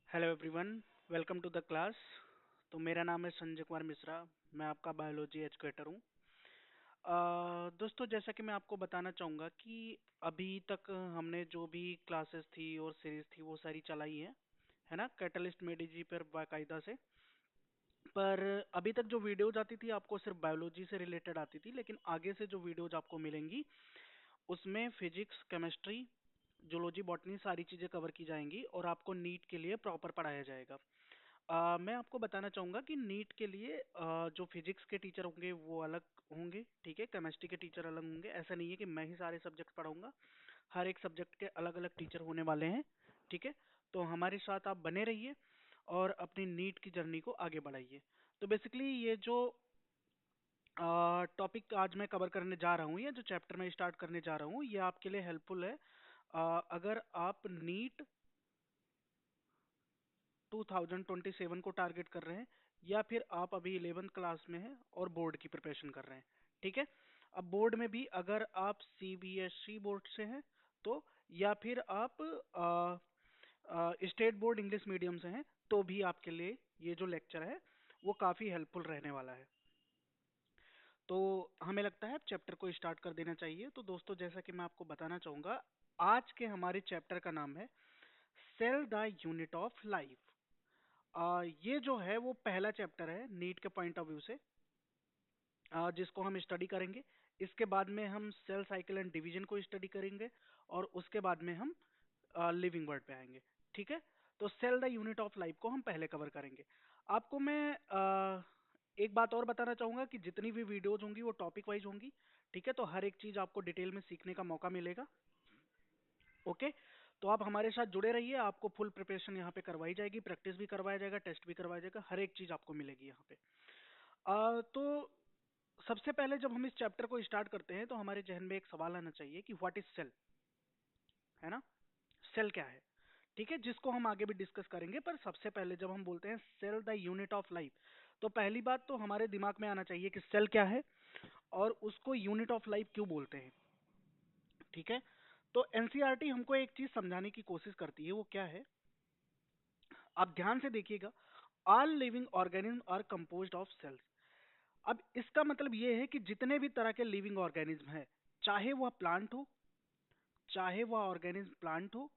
Hello everyone, welcome to the class. तो मेरा नाम है संजय कुमार मिश्रा। मैं आपका बायोलॉजी एजुकेटर हूँ। दोस्तों, जैसा कि मैं आपको बताना चाहूँगा कि अभी तक हमने जो भी क्लासेस थी और सीरीज थी वो सारी चलाई है ना, कैटलिस्ट मेडिजी पर बाकायदा से। पर अभी तक जो वीडियोज आती थी आपको सिर्फ बायोलॉजी से रिलेटेड आती थी, लेकिन आगे से जो वीडियोज आपको मिलेंगी उसमें फिजिक्स, केमिस्ट्री, जूलॉजी, बॉटनी सारी चीजें कवर की जाएंगी और आपको नीट के लिए प्रॉपर पढ़ाया जाएगा। मैं आपको बताना चाहूंगा कि नीट के लिए जो फिजिक्स के टीचर होंगे वो अलग होंगे, ठीक है। केमिस्ट्री के टीचर अलग होंगे। ऐसा नहीं है कि मैं ही सारे सब्जेक्ट पढ़ाऊंगा। हर एक सब्जेक्ट के अलग अलग टीचर होने वाले हैं, ठीक है। तो हमारे साथ आप बने रहिए और अपनी नीट की जर्नी को आगे बढ़ाइए। तो बेसिकली ये जो टॉपिक आज मैं कवर करने जा रहा हूँ या जो चैप्टर मैं स्टार्ट करने जा रहा हूँ ये आपके लिए हेल्पफुल है। अगर आप नीट 2027 को टारगेट कर रहे हैं या फिर आप अभी 11th क्लास में हैं और बोर्ड की प्रिपरेशन कर रहे हैं, ठीक है। अब बोर्ड में भी अगर आप सीबीएसई बोर्ड से हैं तो, या फिर आप स्टेट बोर्ड इंग्लिश मीडियम से हैं तो भी आपके लिए ये जो लेक्चर है वो काफी हेल्पफुल रहने वाला है। तो हमें लगता है चैप्टर को स्टार्ट कर देना चाहिए। तो दोस्तों, जैसा कि मैं आपको बताना चाहूंगा, आज के हमारे चैप्टर का नाम है cell the unit of life. ये जो है वो पहला चैप्टर है नीट के पॉइंट ऑफ व्यू से, जिसको हम स्टडी करेंगे। इसके बाद में हम सेल साइकिल एंड डिवीजन को स्टडी करेंगे और उसके बाद में हम लिविंग वर्ड पे आएंगे, ठीक है। तो cell the unit of life को हम पहले कवर करेंगे। आपको मैं एक बात और बताना चाहूंगा कि जितनी भी वीडियोज होंगी वो टॉपिक वाइज होंगी, ठीक है। तो हर एक चीज आपको डिटेल में सीखने का मौका मिलेगा, ओके। तो आप हमारे साथ जुड़े रहिए। आपको फुल प्रिपरेशन यहाँ पे करवाई जाएगी, प्रैक्टिस भी करवाया जाएगा, टेस्ट भी करवाया जाएगा, हर एक चीज आपको मिलेगी यहाँ पे। तो सबसे पहले जब हम इस चैप्टर को स्टार्ट करते हैं तो हमारे जहन में एक सवाल आना चाहिए कि व्हाट इज सेल, है ना। सेल क्या है, ठीक है, जिसको हम आगे भी डिस्कस करेंगे। पर सबसे पहले जब हम बोलते हैं cell the unit of life, तो पहली बात तो हमारे दिमाग में आना चाहिए कि सेल क्या है और उसको यूनिट ऑफ लाइफ क्यों बोलते हैं, ठीक है। तो एनसीईआरटी हमको एक चीज समझाने की कोशिश करती है, वो क्या है, आप ध्यान से देखिएगा। All living organism are composed of cells. अब इसका मतलब ये है कि जितने भी तरह के लिविंग ऑर्गेनिज्म है, चाहे वह प्लांट हो, चाहे वह ऑर्गेनिज्म प्लांट हो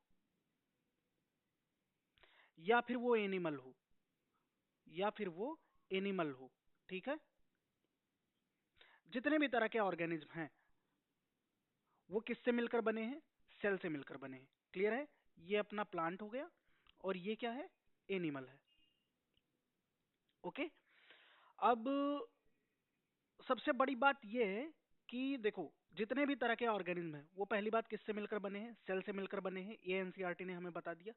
या फिर वो एनिमल हो, या फिर वो एनिमल हो, ठीक है। जितने भी तरह के ऑर्गेनिज्म हैं वो किससे मिलकर बने हैं, सेल से मिलकर बने हैं। क्लियर है। ये अपना प्लांट हो गया और ये क्या है, एनिमल है, ओके। अब सबसे बड़ी बात यह है कि देखो, जितने भी तरह के ऑर्गेनिज्म हैं वो पहली बात किससे मिलकर बने हैं, सेल से मिलकर बने हैं। ये एनसीईआरटी ने हमें बता दिया।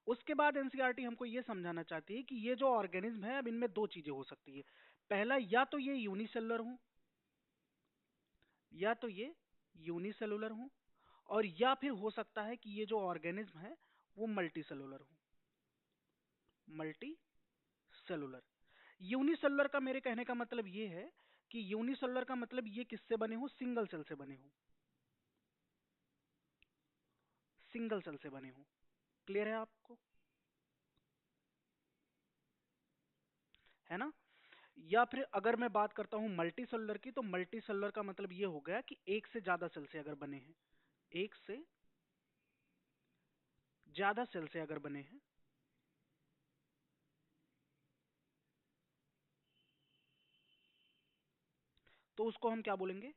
उसके बाद एनसीईआरटी हमको ये समझाना चाहती है कि ये जो ऑर्गेनिज्म है, अब इनमें दो चीजें हो सकती है। पहला, या तो ये यूनिसेलुलर हो, या तो ये यूनिसेलुलर हो, और या फिर हो सकता है कि ये जो ऑर्गेनिज्म है वो मल्टी सेलुलर हो। Multi cellular. यूनिसेलुलर का मेरे कहने का मतलब ये है कि यूनिसेलुलर का मतलब ये किससे बने हो, सिंगल सेल से बने हो, सिंगल सेल से बने हो। क्लियर है आपको, है ना। या फिर अगर मैं बात करता हूं मल्टी सेलुलर की, तो मल्टी सेलुलर का मतलब ये हो गया कि एक से ज्यादा सेल से अगर बने हैं, एक से ज्यादा सेल से अगर बने हैं तो उसको हम क्या बोलेंगे,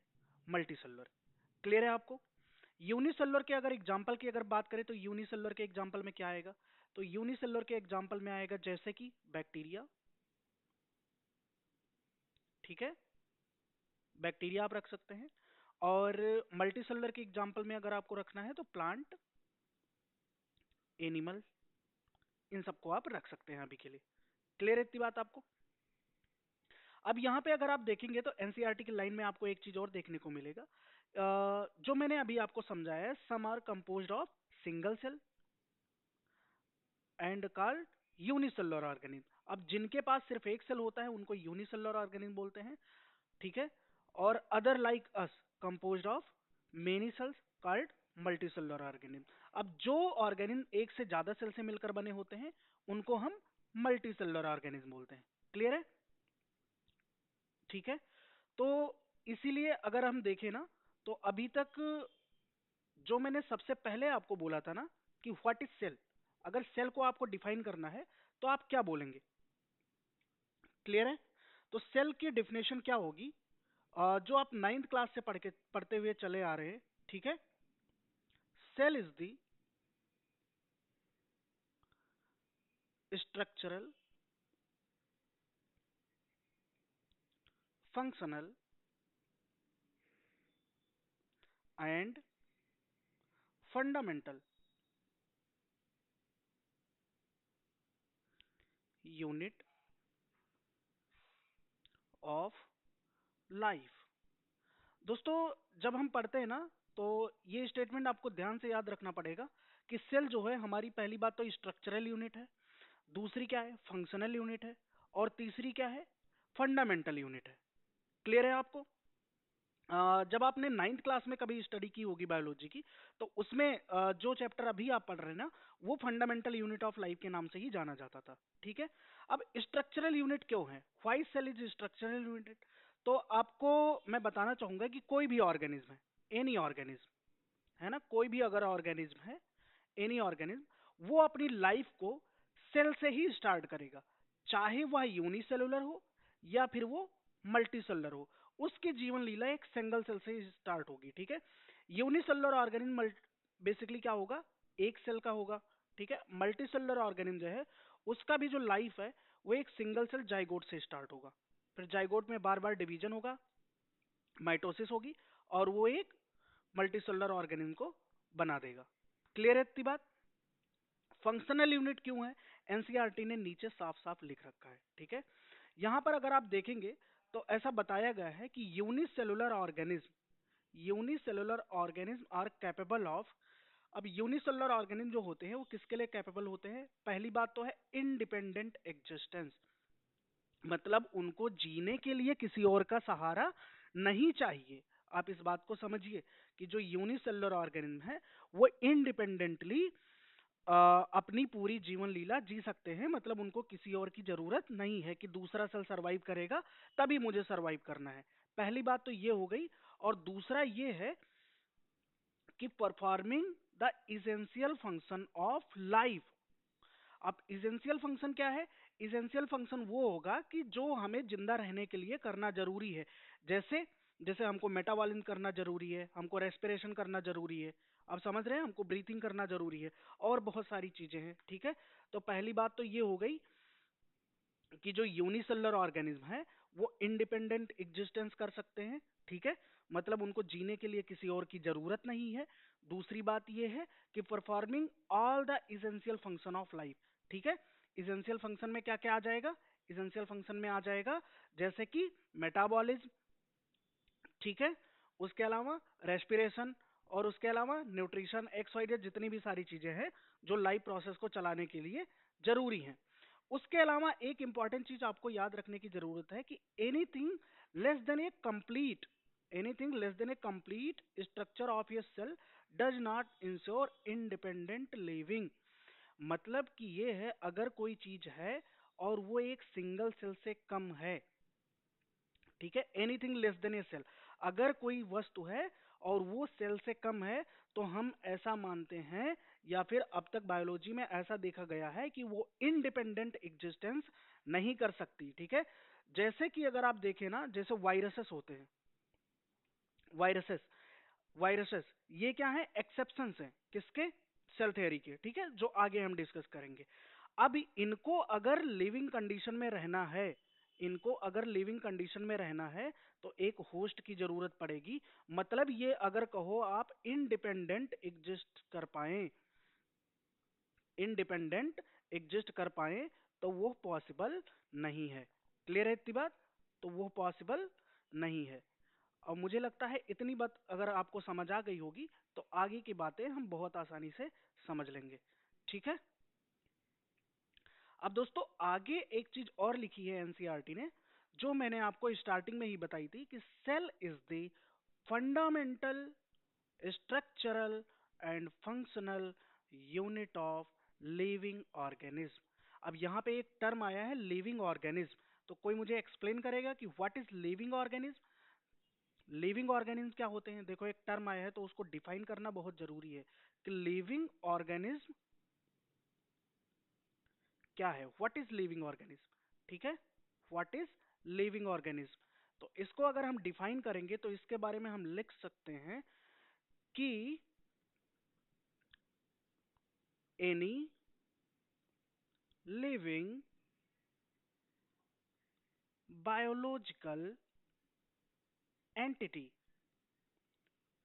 मल्टी सेलुलर। क्लियर है आपको। यूनिसेलुलर के अगर एग्जांपल की अगर बात करें तो यूनिसेलुलर के एग्जांपल में क्या आएगा, तो यूनिसेलुलर के एग्जांपल में आएगा जैसे कि बैक्टीरिया, ठीक है, बैक्टीरिया आप रख सकते हैं। और मल्टीसेलुलर के एग्जांपल में अगर आपको रखना है तो प्लांट, एनिमल, इन सबको आप रख सकते हैं अभी के लिए। क्लियर है इतनी बात आपको। अब यहाँ पे अगर आप देखेंगे तो एनसीईआरटी की लाइन में आपको एक चीज और देखने को मिलेगा। जो मैंने अभी आपको समझाया है, some are composed of single cell and called unicellular organism. अब जिनके पास सिर्फ एक सेल होता है उनको यूनिसेलुलर ऑर्गेनिज्म बोलते हैं, ठीक है। और other like us composed of many cells called multi cellular organism. अब जो ऑर्गेनिज्म एक से ज्यादा सेल से मिलकर बने होते हैं उनको हम मल्टी सेलुलर ऑर्गेनिज्म बोलते हैं। क्लियर है? ठीक है। तो इसीलिए अगर हम देखें ना, तो अभी तक जो मैंने सबसे पहले आपको बोला था ना कि व्हाट इज सेल, अगर सेल को आपको डिफाइन करना है तो आप क्या बोलेंगे? क्लियर है? तो सेल की डेफिनेशन क्या होगी? जो आप नाइन्थ क्लास से पढ़ते हुए चले आ रहे हैं, ठीक है। Cell is the structural, functional and fundamental unit of life. दोस्तों, जब हम पढ़ते हैं ना, तो ये स्टेटमेंट आपको ध्यान से याद रखना पड़ेगा कि सेल जो है हमारी पहली बात तो स्ट्रक्चरल यूनिट है, दूसरी क्या है? फंक्शनल यूनिट है, और तीसरी क्या है? फंडामेंटल यूनिट है। क्लियर है आपको? जब आपने नाइन्थ क्लास में कभी स्टडी की होगी बायोलॉजी की, तो उसमें जो चैप्टर अभी आप पढ़ रहे हैं ना, वो फंडामेंटल यूनिट ऑफ लाइफ के नाम से ही जाना जाता था। ठीक है। अब स्ट्रक्चरल यूनिट क्यों है? Why cell is structural unit? तो आपको मैं बताना चाहूंगा कि कोई भी ऑर्गेनिज्म है, एनी ऑर्गेनिज्म है ना, कोई भी अगर ऑर्गेनिज्म है, एनी ऑर्गेनिज्म, वो अपनी लाइफ को सेल से ही स्टार्ट करेगा, चाहे वह यूनिसेलुलर हो या फिर वो मल्टीसेलुलर हो। उसकी जीवन लीला एक सिंगल सेल से ही स्टार्ट होगी। ठीक है। यूनिसेलुलर ऑर्गेनिज्म बेसिकली क्या होगा? एक सेल का होगा। ठीक है। मल्टीसेलुलर ऑर्गेनिज्म जो है उसका भी जो लाइफ है वो एक सिंगल सेल जाइगोट से स्टार्ट होगा, फिर जाइगोट में बार बार डिवीजन होगा, माइटोसिस होगी, और वो एक मल्टीसेलुलर ऑर्गेनिज्म को बना देगा। क्लियर है इतनी बात? फंक्शनल यूनिट क्यों है? एनसीईआरटी ने नीचे साफ साफ लिख रखा है। ठीक है। यहां पर अगर आप देखेंगे तो ऐसा बताया गया है कि unicellular organism are capable of. अब यूनिसेलुलर ऑर्गेनिज्म जो होते हैं वो किसके लिए कैपेबल होते हैं? पहली बात तो है इंडिपेंडेंट एग्जिस्टेंस, मतलब उनको जीने के लिए किसी और का सहारा नहीं चाहिए। आप इस बात को समझिए कि जो यूनिसेलुलर ऑर्गेनिज्म है वो इंडिपेंडेंटली अपनी पूरी जीवन लीला जी सकते हैं, मतलब उनको किसी और की जरूरत नहीं है कि दूसरा सेल सरवाइव करेगा तभी मुझे सरवाइव करना है। पहली बात तो ये हो गई। और दूसरा ये है कि performing the essential function of life. अब इसेंशियल फंक्शन क्या है? इसेंशियल फंक्शन वो होगा कि जो हमें जिंदा रहने के लिए करना जरूरी है। जैसे जैसे हमको मेटाबॉलिज्म करना जरूरी है, हमको रेस्पिरेशन करना जरूरी है, आप समझ रहे हैं, हमको ब्रीथिंग करना जरूरी है, और बहुत सारी चीजें हैं। ठीक है। तो पहली बात तो ये हो गई कि जो यूनिसेलुलर ऑर्गेनिज्म है वो इंडिपेंडेंट एग्जिस्टेंस कर सकते हैं। ठीक है। मतलब उनको जीने के लिए किसी और की जरूरत नहीं है। दूसरी बात ये है कि performing all the essential function of life. ठीक है। इसेंशियल फंक्शन में क्या क्या आ जाएगा? इसेंशियल फंक्शन में आ जाएगा जैसे कि मेटाबॉलिज्म, ठीक है, उसके अलावा रेस्पिरेशन, और उसके अलावा न्यूट्रिशन, एक्सवाइजेड, जितनी भी सारी चीजें हैं जो लाइफ प्रोसेस को चलाने के लिए जरूरी हैं। उसके अलावा एक इंपॉर्टेंट चीज आपको याद रखने की जरूरत है कि anything less than a complete anything less than a complete structure of a cell does not ensure independent living. मतलब कि ये है, अगर कोई चीज है और वो एक सिंगल सेल से कम है, ठीक है, एनीथिंग लेस देन ए सेल, अगर कोई वस्तु है और वो सेल से कम है, तो हम ऐसा मानते हैं, या फिर अब तक बायोलॉजी में ऐसा देखा गया है कि वो इंडिपेंडेंट एग्जिस्टेंस नहीं कर सकती। ठीक है। जैसे कि अगर आप देखें ना, जैसे वायरसेस होते हैं, वायरसेस वायरसेस ये क्या है? एक्सेप्शंस हैं किसके? सेल थ्योरी के। ठीक है, जो आगे हम डिस्कस करेंगे। अब इनको अगर लिविंग कंडीशन में रहना है, इनको अगर लिविंग कंडीशन में रहना है तो एक होस्ट की जरूरत पड़ेगी। मतलब ये अगर कहो आप इंडिपेंडेंट एग्जिस्ट कर पाए, इंडिपेंडेंट एग्जिस्ट कर पाए, तो वो पॉसिबल नहीं है। क्लियर है इतनी बात? तो वो पॉसिबल नहीं है। और मुझे लगता है इतनी बात अगर आपको समझ आ गई होगी तो आगे की बातें हम बहुत आसानी से समझ लेंगे। ठीक है। अब दोस्तों आगे एक चीज और लिखी है एनसीईआरटी ने, जो मैंने आपको स्टार्टिंग में ही बताई थी कि cell is the fundamental structural and functional unit of living organism. अब यहाँ पे एक टर्म आया है लिविंग ऑर्गेनिज्म, तो कोई मुझे एक्सप्लेन करेगा कि what is living organism. Living organism क्या होते हैं? देखो, एक टर्म आया है तो उसको डिफाइन करना बहुत जरूरी है कि लिविंग ऑर्गेनिज्म क्या है, व्हाट इज लिविंग ऑर्गेनिज्म। ठीक है, व्हाट इज लिविंग ऑर्गेनिज्म। तो इसको अगर हम डिफाइन करेंगे तो इसके बारे में हम लिख सकते हैं कि any living biological entity,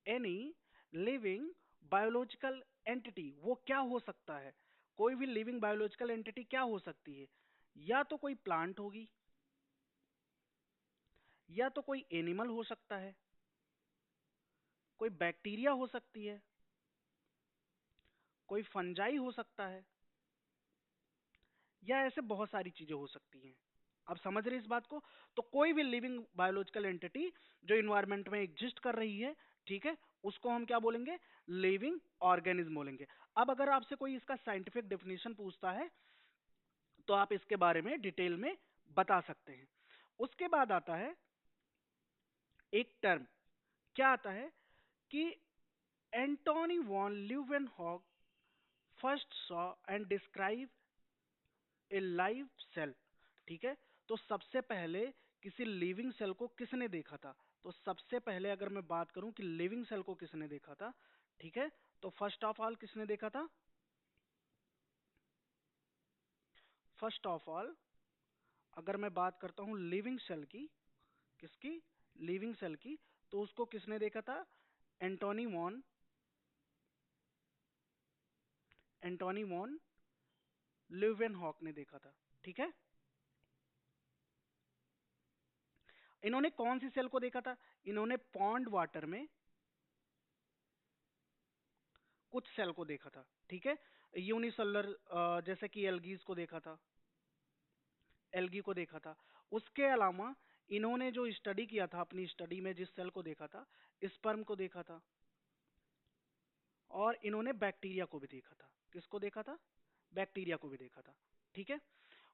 any living biological entity, वो क्या हो सकता है? कोई भी लिविंग बायोलॉजिकल एंटिटी क्या हो सकती है? या तो कोई प्लांट होगी, या तो कोई एनिमल हो सकता है, कोई बैक्टीरिया हो सकती है, कोई फंजाई हो सकता है, या ऐसे बहुत सारी चीजें हो सकती हैं। आप समझ रहे हैं इस बात को? तो कोई भी लिविंग बायोलॉजिकल एंटिटी जो इन्वायरमेंट में एग्जिस्ट कर रही है, ठीक है, उसको हम क्या बोलेंगे? लिविंग ऑर्गेनिज्म बोलेंगे। अब अगर आपसे कोई इसका साइंटिफिक डेफिनेशन पूछता है तो आप इसके बारे में डिटेल में बता सकते हैं। उसके बाद आता है एक टर्म, क्या आता है कि Antonie van Leeuwenhoek first saw and describe a live cell. ठीक है, तो सबसे पहले किसी लिविंग सेल को किसने देखा था? तो सबसे पहले अगर मैं बात करूं कि लिविंग सेल को किसने देखा था, ठीक है, तो फर्स्ट ऑफ ऑल किसने देखा था? फर्स्ट ऑफ ऑल अगर मैं बात करता हूं लिविंग सेल की, किसकी? लिविंग सेल की, तो उसको किसने देखा था? Antony von, Antony van Leeuwenhoek ने देखा था। ठीक है, इन्होंने कौन सी सेल को देखा था? इन्होंने पॉन्ड वाटर में कुछ सेल को देखा था। ठीक है, यूनिसेलुलर, जैसे कि एल्गीज को देखा था, एल्गी को देखा था। उसके अलावा इन्होंने जो स्टडी किया था, अपनी स्टडी में जिस सेल को देखा था, स्पर्म को देखा था, और इन्होंने बैक्टीरिया को भी देखा था। किसको देखा था? बैक्टीरिया को भी देखा था। ठीक है,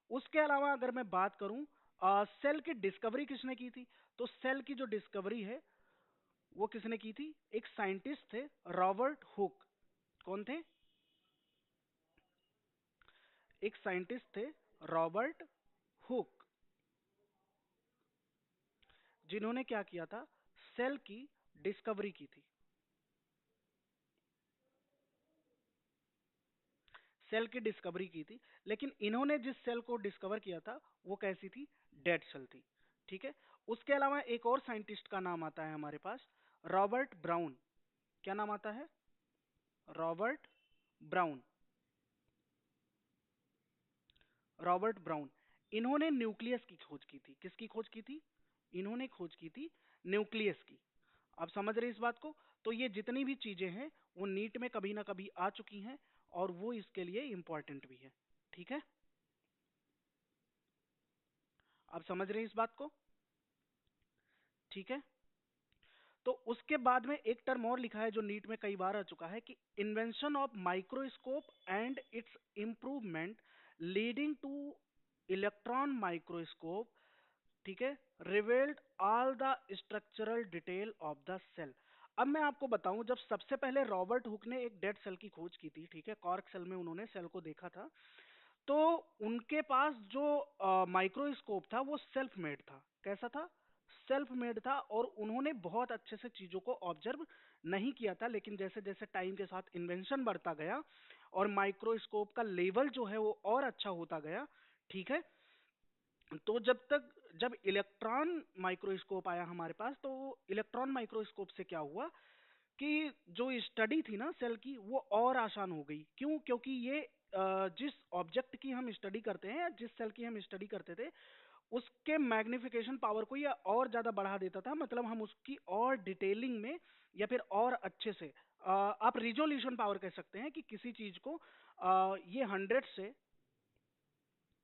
उसके अलावा अगर मैं बात करूं सेल की डिस्कवरी किसने की थी, तो सेल की जो डिस्कवरी है वो किसने की थी? एक साइंटिस्ट थे, रॉबर्ट हुक। कौन थे? एक साइंटिस्ट थे, रॉबर्ट हुक, जिन्होंने क्या किया था? सेल की डिस्कवरी की थी। सेल की डिस्कवरी की थी, लेकिन इन्होंने जिस सेल को डिस्कवर किया था वो कैसी थी? डेड सेल थी। ठीक है, उसके अलावा एक और साइंटिस्ट का नाम आता है हमारे पास, रॉबर्ट ब्राउन। क्या नाम आता है? Robert brown, Robert brown. इन्होंने न्यूक्लियस की खोज की थी। किसकी खोज की थी? इन्होंने खोज की थी न्यूक्लियस की। आप समझ रहे हैं इस बात को? तो ये जितनी भी चीजें हैं वो नीट में कभी ना कभी आ चुकी हैं, और वो इसके लिए इंपॉर्टेंट भी है। ठीक है, आप समझ रहे हैं इस बात को? ठीक है, तो उसके बाद में एक टर्म और लिखा है जो नीट में कई बार आ चुका है कि invention of microscope and its improvement leading to electron microscope. ठीक है, revealed all the structural detail of the cell. अब मैं आपको बताऊं, जब सबसे पहले रॉबर्ट हुक ने एक डेड सेल की खोज की थी, ठीक है, कॉर्क सेल में उन्होंने सेल को देखा था, तो उनके पास जो माइक्रोस्कोप था वो सेल्फ मेड था। कैसा था? सेल्फ मेड था, और उन्होंने बहुत अच्छे से चीजों को ऑब्जर्व नहीं किया था। लेकिन जैसे जैसे टाइम के साथ इन्वेंशन बढ़ता गया और माइक्रोस्कोप का लेवल जो है वो और अच्छा होता गया, ठीक है, तो जब इलेक्ट्रॉन माइक्रोस्कोप आया हमारे पास, तो इलेक्ट्रॉन माइक्रोस्कोप से क्या हुआ कि जो स्टडी थी ना सेल की वो और आसान हो गई। क्यों? क्योंकि ये जिस ऑब्जेक्ट की हम स्टडी करते हैं या जिस सेल की हम स्टडी करते थे उसके मैग्निफिकेशन पावर को ये और ज्यादा बढ़ा देता था। मतलब हम उसकी और डिटेलिंग में या फिर और अच्छे से आप रिजोल्यूशन पावर कह सकते हैं कि किसी चीज को ये 100 से,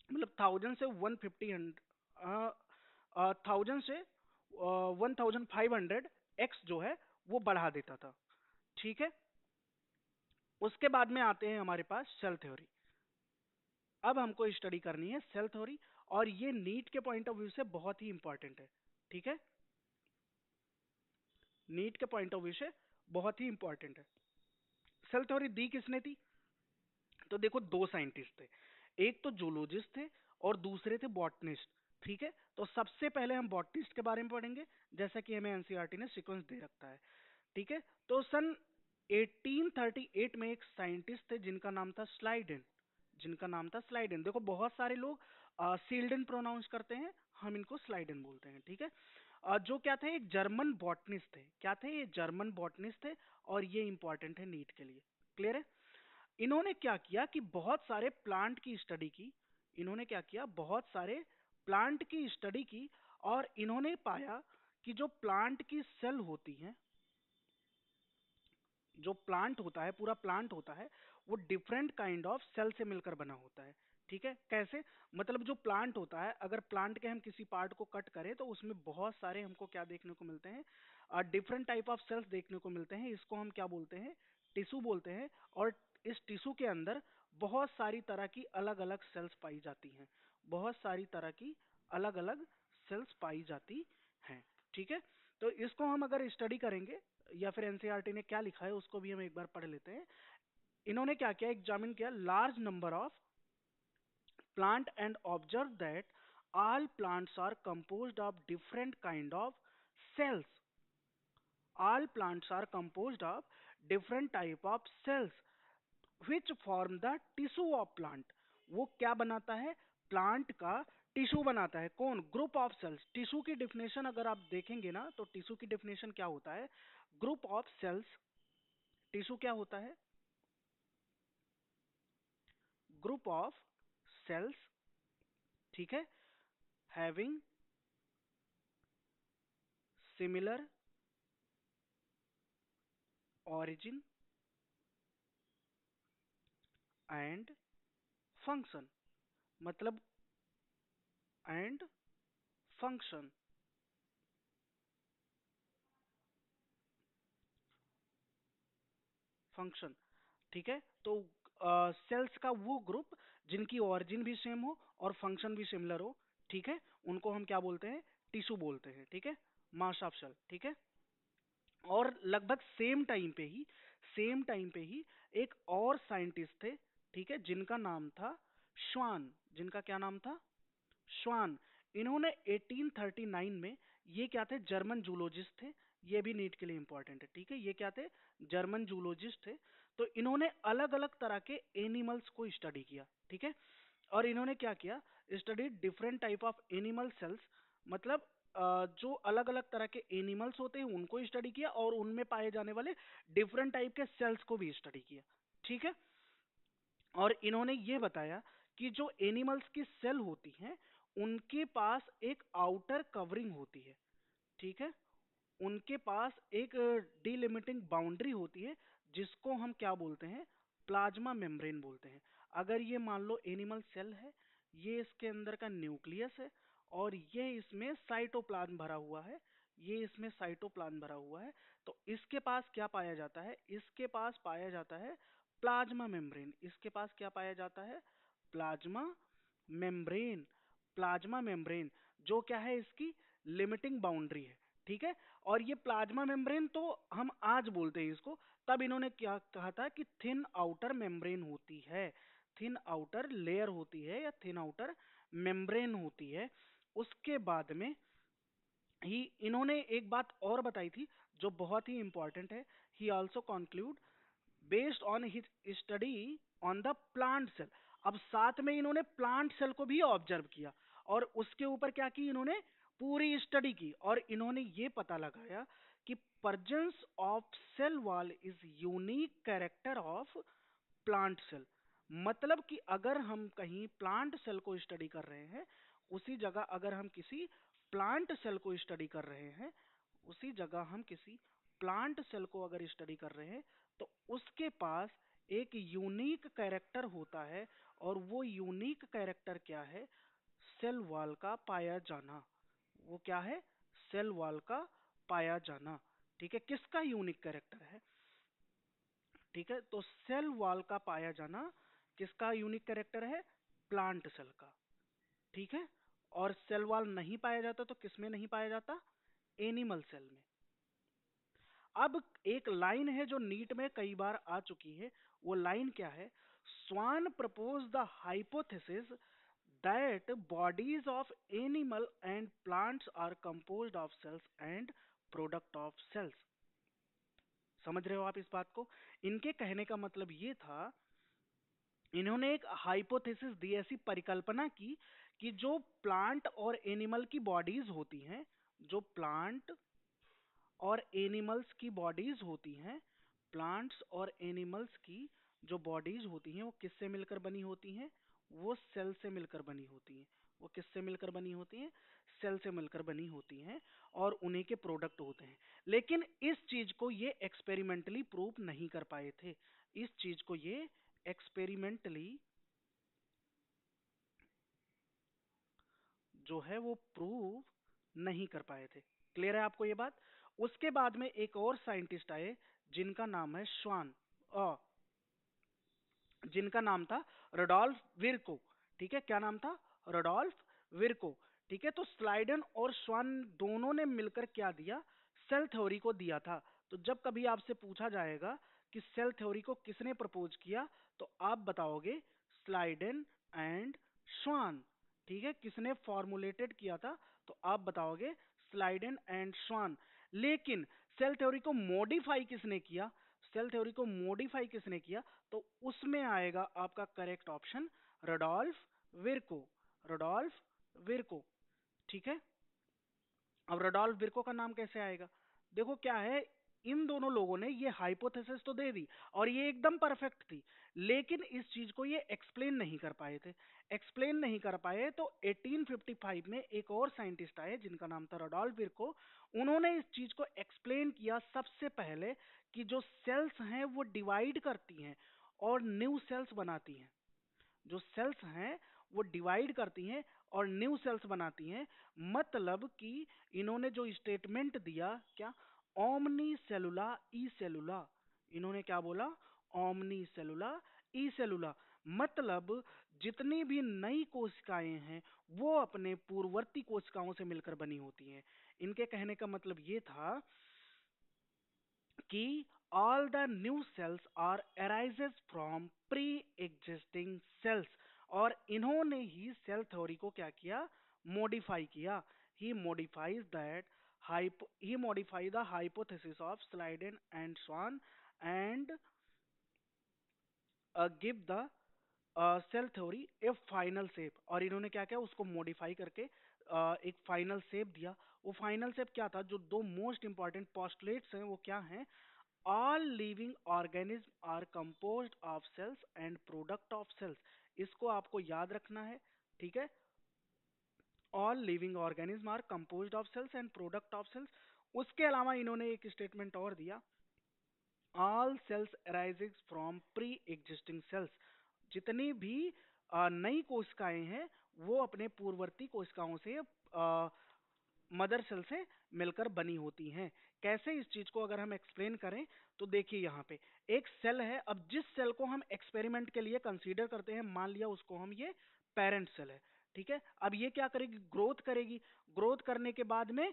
मतलब 1000 से 150, 1000 से 1500 एक्स जो है वो बढ़ा देता था। ठीक है, उसके बाद में आते हैं हमारे पास सेल थ्योरी। अब हमको स्टडी करनी है सेल थ्योरी, और ये नीट के पॉइंट ऑफ व्यू से बहुत ही इंपॉर्टेंट है। ठीक है, नीट के पॉइंट ऑफ व्यू से बहुत ही इंपॉर्टेंट है। सेल थ्योरी दी किसने थी? तो देखो, दो साइंटिस्ट थे, एक तो जूलॉजिस्ट थे और दूसरे थे बॉटनिस्ट। ठीक है, तो सबसे पहले हम बॉटनिस्ट के बारे में पढ़ेंगे, जैसा कि हमें एनसीईआरटी ने सीक्वेंस दे रखा है। ठीक है, तो सन 1838 में एक साइंटिस्ट थे जिनका नाम था स्लाइडेन। जिनका नाम था स्लाइडेन। देखो, बहुत सारे लोग सील्डन प्रोनाउंस करते हैं, हम इनको स्लाइडेन बोलते हैं। ठीक है, जो क्या थे, एक जर्मन बॉटनिस्ट थे। क्या थे ये? जर्मन बॉटनिस्ट थे, और ये इंपॉर्टेंट है नीट के लिए। क्लियर है? इन्होंने क्या किया कि बहुत सारे प्लांट की स्टडी की। इन्होंने क्या किया? बहुत सारे प्लांट की स्टडी की, और इन्होंने पाया कि जो प्लांट की सेल होती हैं, जो प्लांट होता है, पूरा प्लांट होता है, वो डिफरेंट काइंड ऑफ सेल से मिलकर बना होता है। ठीक है, कैसे? मतलब जो प्लांट होता है, अगर प्लांट के हम किसी पार्ट को कट करें तो उसमें बहुत सारे हमको क्या देखने को मिलते हैं? डिफरेंट टाइप ऑफ सेल्स देखने को मिलते हैं। इसको हम क्या बोलते हैं? टिश्यू बोलते हैं। और इस टिश्यू के अंदर बहुत सारी तरह की अलग अलग सेल्स पाई जाती हैं। बहुत सारी तरह की अलग अलग सेल्स पाई जाती हैं। ठीक है, तो इसको हम अगर स्टडी करेंगे, या फिर एनसीईआरटी ने क्या लिखा है उसको भी हम एक बार पढ़ लेते हैं। इन्होंने क्या किया? एग्जामिन किया large number of plant and observe that all plants are composed of different kind of cells. All plants are composed of different type of cells which form the tissue of plant. वो क्या बनाता है? Plant का tissue बनाता है। कौन? Group of cells. Tissue की definition अगर आप देखेंगे ना, तो टिश्यू की डेफिनेशन क्या होता है? Group of cells. टिश्यू क्या होता है? Group of cells. ठीक है, having similar origin and function. मतलब एंड फंक्शन। फंक्शन। ठीक है, तो सेल्स का वो ग्रुप जिनकी ओरिजिन भी सेम हो और फंक्शन भी सिमिलर हो, ठीक है, उनको हम क्या बोलते हैं? टिश्यू बोलते हैं। ठीक है, मास ऑफ सेल। ठीक है, और लगभग सेम टाइम पे ही एक और साइंटिस्ट थे, ठीक है, जिनका नाम था श्वान। जिनका क्या नाम था? श्वान। इन्होंने 1839 में, ये क्या थे? जर्मन जूलॉजिस्ट थे। ये भी नीट के लिए इंपॉर्टेंट है। ठीक है, ये क्या थे? जर्मन जूलॉजिस्ट थे। तो इन्होंने अलग अलग तरह के एनिमल्स को स्टडी किया। ठीक है, और इन्होंने क्या किया? Study different type of animal cells. मतलब जो अलग अलग तरह के एनिमल्स होते हैं उनको स्टडी किया, और उनमें पाए जाने वाले डिफरेंट टाइप के सेल्स को भी स्टडी किया। ठीक है, और इन्होंने ये बताया कि जो एनिमल्स की सेल होती हैं, उनके पास एक आउटर कवरिंग होती है। ठीक है, उनके पास एक डिलिमिटिंग बाउंड्री होती है, जिसको हम क्या बोलते हैं? प्लाज्मा मेम्ब्रेन बोलते हैं। अगर ये मान लो एनिमल सेल है, ये इसके अंदर का न्यूक्लियस है, और ये इसमें साइटोप्लाज्म भरा हुआ है। ये इसमें साइटोप्लाज्म भरा हुआ है, तो इसके पास क्या पाया जाता है? इसके पास पाया जाता है प्लाज्मा मेम्ब्रेन। इसके पास क्या पाया जाता है? Plasma membrane. प्लाज्मा मेम्ब्रेन, जो क्या है? इसकी लिमिटिंग बाउंड्री है। ठीक है, और ये प्लाज्मा मेम्ब्रेन तो हम आज बोलते हैं इसको, तब इन्होंने क्या कहा था कि थिन आउटर मेम्ब्रेन होती है। थिन आउटर लेयर होती है, या थिन आउटर मेम्ब्रेन होती है। उसके बाद में ही इन्होंने एक बात और बताई थी जो बहुत ही इंपॉर्टेंट है। He also conclude based on his study on the plant cell. अब साथ में इन्होंने प्लांट सेल को भी ऑब्जर्व किया, और उसके ऊपर क्या की? इन्होंने पूरी स्टडी की, और इन्होंने ये पता लगाया कि presence of cell wall is unique character of plant cell. मतलब कि अगर हम कहीं प्लांट सेल को स्टडी कर रहे हैं, उसी जगह अगर हम किसी प्लांट सेल को स्टडी कर रहे हैं, उसी जगह हम किसी प्लांट सेल को अगर स्टडी कर रहे हैं, तो उसके पास एक यूनिक कैरेक्टर होता है। और वो यूनिक कैरेक्टर क्या है? सेल वॉल का पाया जाना। वो क्या है? सेल वॉल का पाया जाना। ठीक है, किसका यूनिक कैरेक्टर है? ठीक है, तो सेल वॉल का पाया जाना किसका यूनिक कैरेक्टर है? प्लांट सेल का। ठीक है, और सेल वॉल नहीं पाया जाता तो किसमें नहीं पाया जाता? एनिमल सेल में। अब एक लाइन है जो नीट में कई बार आ चुकी है, वो लाइन क्या है? Schwann propose the hypothesis that bodies of animal and plants are composed of cells and product of cells. समझ रहे हो आप इस बात को? इनके कहने का मतलब ये था, इन्होंने एक हाइपोथेसिस दी, ऐसी परिकल्पना की कि जो प्लांट और एनिमल की बॉडीज होती हैं, जो प्लांट और एनिमल्स की बॉडीज होती हैं, प्लांट्स और एनिमल्स की जो बॉडीज होती हैं वो किससे मिलकर बनी होती हैं? वो सेल से मिलकर बनी होती हैं। वो किससे मिलकर बनी होती हैं? सेल से मिलकर बनी होती हैं, और उन्हीं के प्रोडक्ट होते हैं। लेकिन इस चीज को ये एक्सपेरिमेंटली प्रूव नहीं कर पाए थे। इस चीज को ये एक्सपेरिमेंटली जो है वो प्रूव नहीं कर पाए थे। क्लियर है आपको ये बात? उसके बाद में एक और साइंटिस्ट आए जिनका नाम है श्वान, जिनका नाम था रोडोल्फ विर्को। ठीक है, क्या नाम था? रोडोल्फ विर्को। ठीक है, तो स्लाइडन और श्वान दोनों ने मिलकर क्या दिया? सेल थ्योरी को दिया था। तो जब कभी आपसे पूछा जाएगा कि सेल थ्योरी को किसने प्रपोज किया, तो आप बताओगे स्लाइडन एंड श्वान। ठीक है, किसने फॉर्मुलेटेड किया था? तो आप बताओगे स्लाइडन एंड श्वान। लेकिन सेल थ्योरी को मॉडिफाई किसने किया? सेल थ्योरी को मॉडिफाई किसने किया? तो उसमें आएगा आपका करेक्ट ऑप्शन रोडोल्फ विर्को। रोडोल्फ विर्को। ठीक है, अब रोडोल्फ विर्को का नाम कैसे आएगा? देखो क्या है, इन दोनों लोगों ने ये हाइपोथेसिस तो दे दी और ये एकदम परफेक्ट थी, लेकिन इस चीज को ये एक्सप्लेन नहीं कर पाए थे। एक्सप्लेन नहीं कर पाए तो 1855 में एक और साइंटिस्ट आए जिनका नाम था रोडोल्फ विर्को। उन्होंने इस चीज को एक्सप्लेन किया सबसे पहले कि जो सेल्स हैं वो डिवाइड करती हैं और न्यू सेल्स बनाती हैं। जो सेल्स हैं वो डिवाइड करती हैं और न्यू सेल्स बनाती हैं। मतलब कि इन्होंने जो स्टेटमेंट दिया, क्या? ओमनी सेलुला ई सेलुला। इन्होंने क्या बोला? ओमनी सेलुला ई सेलुला। मतलब जितनी भी नई कोशिकाएं हैं वो अपने पूर्ववर्ती कोशिकाओं से मिलकर बनी होती हैं। इनके कहने का मतलब ये था कि all the new cells are arises from pre-existing cells। और इन्होंने ही सेल थ्योरी को क्या किया? मॉडिफाई किया। he modifies that he modified the hypothesis of Sliden and Swan and give the cell theory a final shape. और इन्होंने क्या किया? उसको मॉडिफाई करके एक फाइनल शेप दिया। वो फाइनल शेप क्या था? जो दो मोस्ट इंपॉर्टेंट पोस्टुलेट्स हैं वो क्या हैं? All living organism are composed of cells and product of cells. इसको आपको याद रखना है। ठीक है, all living organism are composed of cells and product of cells. उसके अलावा इन्होंने एक स्टेटमेंट और दिया, all cells arising from pre existing cells. जितनी भी नई कोशिकाएं हैं वो अपने पूर्ववर्ती कोशिकाओं से मदर सेल से मिलकर बनी होती हैं। कैसे? इस चीज को अगर हम एक्सप्लेन करें तो देखिए, यहाँ पे एक सेल है। अब जिस सेल को हम एक्सपेरिमेंट के लिए कंसीडर करते हैं, मान लिया उसको हम ये पेरेंट सेल है। ठीक है, अब ये क्या करेगी? ग्रोथ करेगी। ग्रोथ करने के बाद में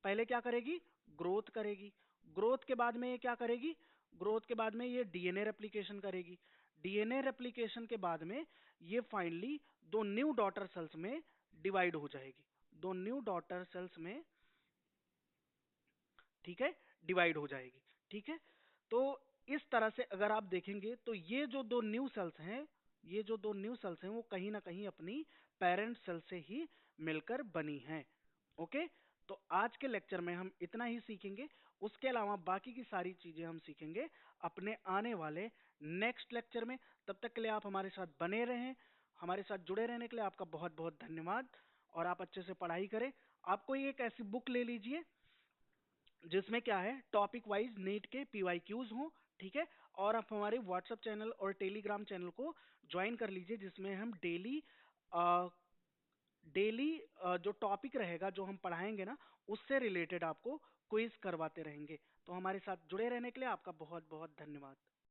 पहले क्या करेगी? ग्रोथ करेगी। ग्रोथ के बाद में ये क्या करेगी? ग्रोथ के बाद में ये डीएनए रेप्लिकेशन करेगी। डीएनए रेप्लिकेशन के बाद में ये फाइनली दो न्यू डॉटर सेल्स में डिवाइड हो जाएगी। दो न्यू डॉटर सेल्स में, ठीक है, डिवाइड हो जाएगी। ठीक है, तो इस तरह से अगर आप देखेंगे तो ये जो दो न्यू सेल्स हैं, ये जो दो न्यू सेल्स हैं वो कहीं ना कहीं अपनी पेरेंट सेल से ही मिलकर बनी हैं। ओके, तो आज के लेक्चर में हम इतना ही सीखेंगे। उसके अलावा बाकी की सारी चीजें हम सीखेंगे अपने आने वाले नेक्स्ट लेक्चर में। तब तक के लिए आप हमारे साथ बने रहें। हमारे साथ जुड़े रहने के लिए आपका बहुत बहुत धन्यवाद। और आप अच्छे से पढ़ाई करें। आप कोई एक ऐसी बुक ले लीजिए जिसमें क्या है, टॉपिक वाइज नीट के पीवाईक्यूज हों। ठीक है, और आप हमारे व्हाट्सएप चैनल और टेलीग्राम चैनल को ज्वाइन कर लीजिए, जिसमें हम डेली डेली जो टॉपिक रहेगा जो हम पढ़ाएंगे ना, उससे रिलेटेड आपको क्विज करवाते रहेंगे। तो हमारे साथ जुड़े रहने के लिए आपका बहुत बहुत धन्यवाद।